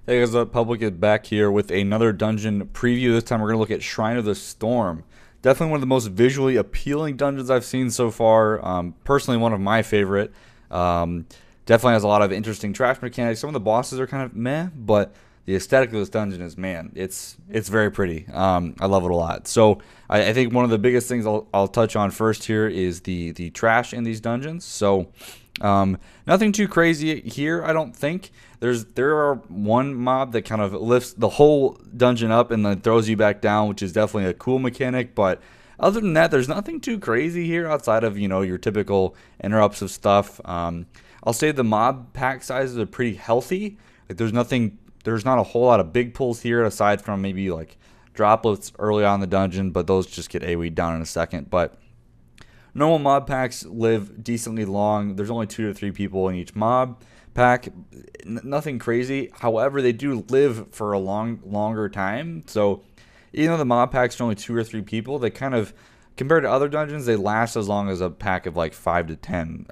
Hey guys, Publik is back here with another dungeon preview. This time we're going to look at Shrine of the Storm. Definitely one of the most visually appealing dungeons I've seen so far. Personally, one of my favorite. Um, Definitely has a lot of interesting trash mechanics. Some of the bosses are kind of meh, but the aesthetic of this dungeon is, man, it's very pretty. I love it a lot. So I think one of the biggest things I'll touch on first here is the trash in these dungeons. So nothing too crazy here, I don't think. There are one mob that kind of lifts the whole dungeon up and then throws you back down, which is definitely a cool mechanic. But other than that, there's nothing too crazy here outside of your typical interrupts of stuff. I'll say the mob pack sizes are pretty healthy. Like there's not a whole lot of big pulls here aside from maybe like droplets early on in the dungeon, but those just get AoE'd down in a second. But normal mob packs live decently long. There's only 2 to 3 people in each mob pack. Nothing crazy. However, they do live for a longer time. So even though the mob packs are only 2 or 3 people, they kind of, compared to other dungeons, they last as long as a pack of like 5 to 10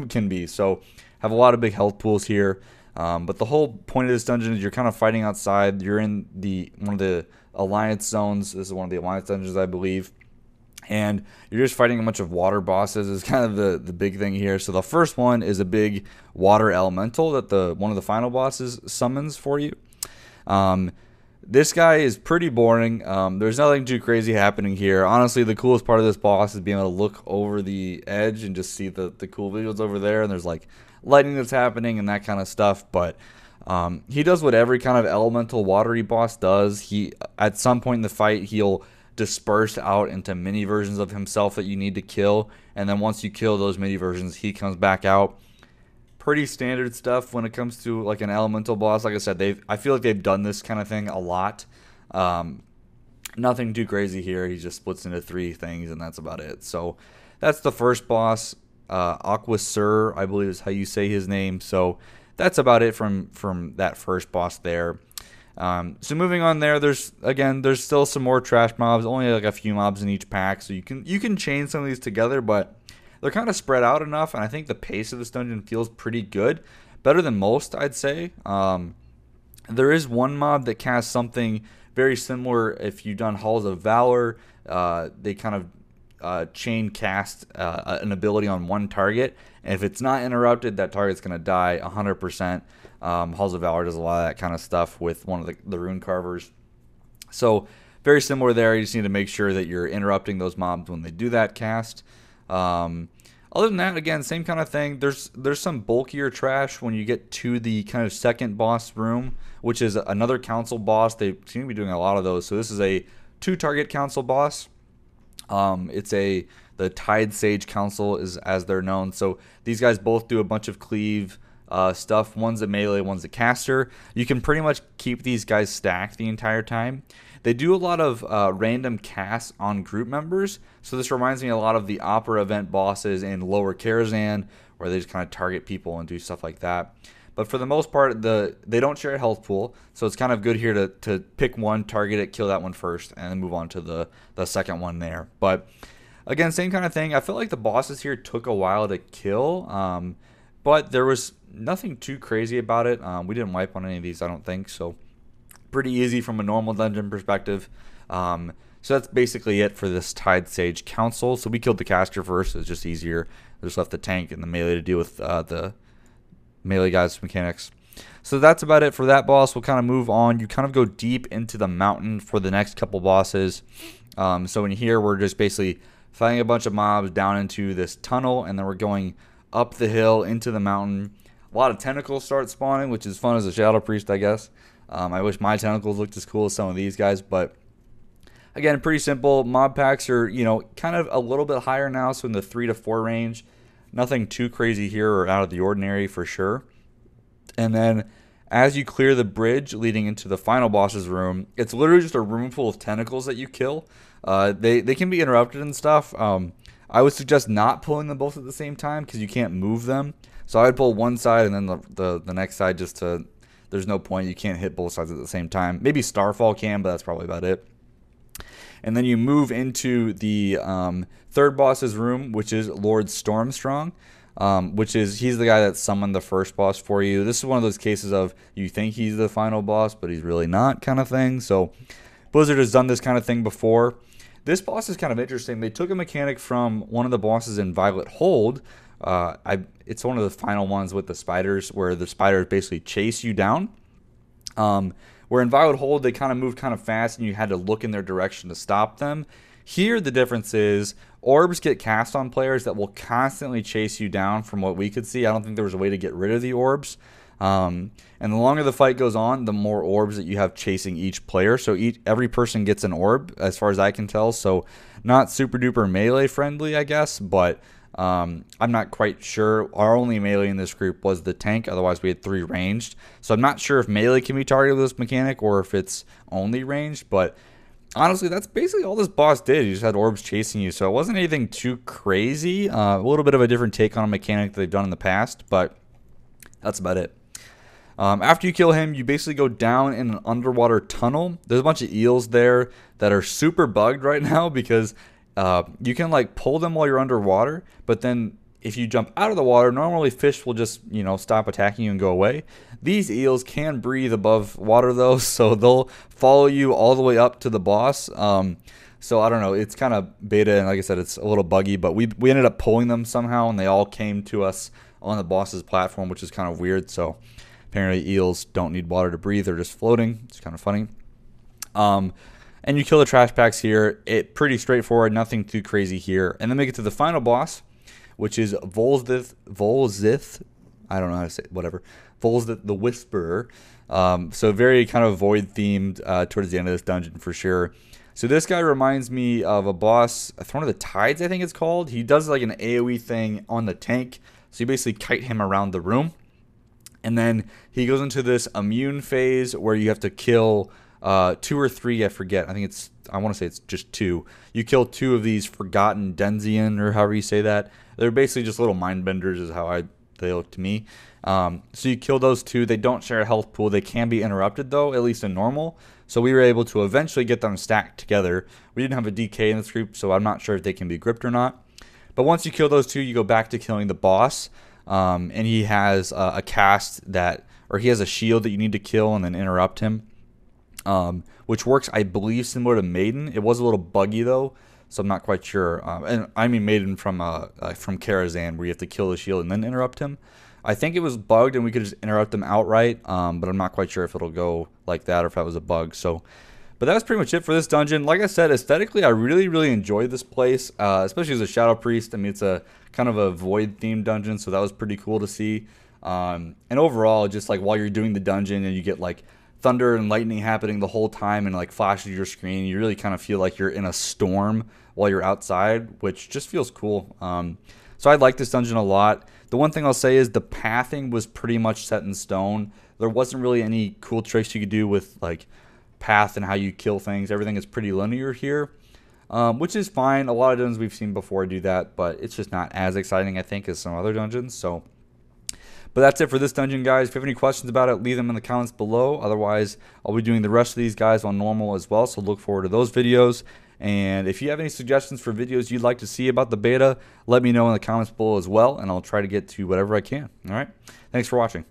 can be. So have a lot of big health pools here. But the whole point of this dungeon is you're kind of fighting outside. You're in the one of the alliance zones. This is one of the alliance dungeons, I believe. And you're just fighting a bunch of water bosses is kind of the big thing here. So the first one is a big water elemental that one of the final bosses summons for you. Um, this guy is pretty boring. There's nothing too crazy happening here. Honestly, the coolest part of this boss is being able to look over the edge and just see the cool visuals over there. And there's like lightning that's happening and that kind of stuff. But he does what every kind of elemental watery boss does. At some point in the fight, he'll dispersed out into mini versions of himself that you need to kill, and then once you kill those mini versions, he comes back out. Pretty standard stuff when it comes to like an elemental boss. Like I said, I feel like they've done this kind of thing a lot. Nothing too crazy here. He just splits into 3 things and that's about it. So that's the first boss. Aquasur, I believe is how you say his name. So that's about it from that first boss there. So moving on there's still some more trash mobs, only like a few mobs in each pack, so you can chain some of these together, but they're kind of spread out enough, and I think the pace of this dungeon feels pretty good, better than most, I'd say. There is one mob that casts something very similar. If you've done Halls of Valor, they kind of chain cast an ability on one target, and if it's not interrupted, that target's going to die 100%. Halls of Valor does a lot of that kind of stuff with one of the rune carvers. So very similar there. You just need to make sure that you're interrupting those mobs when they do that cast. Other than that, again, same kind of thing. There's some bulkier trash when you get to the kind of second boss room, which is another council boss. They seem to be doing a lot of those. So this is a 2-target council boss. The Tide Sage Council is as they're known. So these guys both do a bunch of cleave stuff. One's a melee, one's a caster. You can pretty much keep these guys stacked the entire time. They do a lot of random casts on group members. So this reminds me a lot of the Opera event bosses in Lower Karazhan, where they just kind of target people and do stuff like that. But for the most part, they don't share a health pool, so it's kind of good here to pick one, target it, kill that one first, and then move on to the second one there. But again, same kind of thing. I felt like the bosses here took a while to kill, but there was nothing too crazy about it. We didn't wipe on any of these, I don't think, so pretty easy from a normal dungeon perspective. So that's basically it for this Tide Sage Council. So we killed the caster first. It's just easier. I just left the tank and the melee to deal with the melee guys mechanics. So that's about it for that boss. We'll kind of move on. You kind of go deep into the mountain for the next couple bosses. So in here, we're just basically fighting a bunch of mobs down into this tunnel, and then we're going up the hill into the mountain. A lot of tentacles start spawning, which is fun as a Shadow Priest, I guess. I wish my tentacles looked as cool as some of these guys, but again, pretty simple. Mob packs are, kind of a little bit higher now, so in the 3 to 4 range. Nothing too crazy here or out of the ordinary for sure. And then as you clear the bridge leading into the final boss's room, it's literally just a room full of tentacles that you kill. They can be interrupted and stuff. I would suggest not pulling them both at the same time because you can't move them. So I would pull one side and then the next side just to... There's no point. You can't hit both sides at the same time. Maybe Starfall can, but that's probably about it. And then you move into the third boss's room, which is Lord Stormstrong. which is he's the guy that summoned the first boss for you. This is one of those cases of you think he's the final boss, but he's really not kind of thing. So Blizzard has done this kind of thing before. This boss is kind of interesting. They took a mechanic from one of the bosses in Violet Hold. It's one of the final ones with the spiders, where the spiders basically chase you down. Where in Violet Hold, they kind of moved kind of fast, and you had to look in their direction to stop them. Here, the difference is orbs get cast on players that will constantly chase you down from what we could see. I don't think there was a way to get rid of the orbs. And the longer the fight goes on, the more orbs that you have chasing each player. So every person gets an orb, as far as I can tell. So not super duper melee friendly, I guess. But I'm not quite sure. Our only melee in this group was the tank. Otherwise, we had 3 ranged. So I'm not sure if melee can be targeted with this mechanic or if it's only ranged. But honestly, that's basically all this boss did. He just had orbs chasing you. So it wasn't anything too crazy. A little bit of a different take on a mechanic that they've done in the past. But that's about it. After you kill him, you basically go down in an underwater tunnel. There's a bunch of eels there that are super bugged right now because you can like pull them while you're underwater, but then if you jump out of the water, normally fish will just, stop attacking you and go away. These eels can breathe above water though, so they'll follow you all the way up to the boss. So I don't know, it's kind of beta, and like I said, it's a little buggy, but we ended up pulling them somehow, and they all came to us on the boss's platform, which is kind of weird. So apparently eels don't need water to breathe, they're just floating. It's kind of funny. And you kill the trash packs here. Pretty straightforward, nothing too crazy here. And then we get to the final boss, which is Volzith. I don't know how to say it, whatever. Volzith the Whisperer. So very kind of void themed towards the end of this dungeon for sure. So this guy reminds me of a boss, Throne of the Tides, I think it's called. He does like an AoE thing on the tank. So you basically kite him around the room. And then he goes into this immune phase where you have to kill 2 or 3, I forget. I want to say it's just 2. You kill 2 of these forgotten Denzian, or however you say that. They're basically just little mind benders is how they look to me. So you kill those 2. They don't share a health pool. They can be interrupted though, at least in normal. So we were able to eventually get them stacked together. We didn't have a DK in this group, so I'm not sure if they can be gripped or not. But once you kill those 2, you go back to killing the boss. And he has a cast that, or he has a shield that you need to kill and then interrupt him. Which works, I believe, similar to Maiden. It was a little buggy though, so I'm not quite sure. And I mean Maiden from Karazhan, where you have to kill the shield and then interrupt him. I think it was bugged and we could just interrupt them outright, but I'm not quite sure if it'll go like that or if that was a bug. So, but that's pretty much it for this dungeon. Like I said, aesthetically, I really enjoyed this place, especially as a Shadow Priest. I mean, it's a kind of a void themed dungeon, so that was pretty cool to see. And overall, just like while you're doing the dungeon and you get like thunder and lightning happening the whole time and like flashes your screen, you really kind of feel like you're in a storm while you're outside, which just feels cool. So I like this dungeon a lot. The one thing I'll say is the pathing was pretty much set in stone. There wasn't really any cool tricks you could do with like path and how you kill things. Everything is pretty linear here, which is fine. A lot of dungeons we've seen before do that, but it's just not as exciting, I think, as some other dungeons. So, but that's it for this dungeon, guys. If you have any questions about it, leave them in the comments below. Otherwise, I'll be doing the rest of these guys on normal as well, so look forward to those videos. And if you have any suggestions for videos you'd like to see about the beta, let me know in the comments below as well, and I'll try to get to whatever I can. All right? Thanks for watching.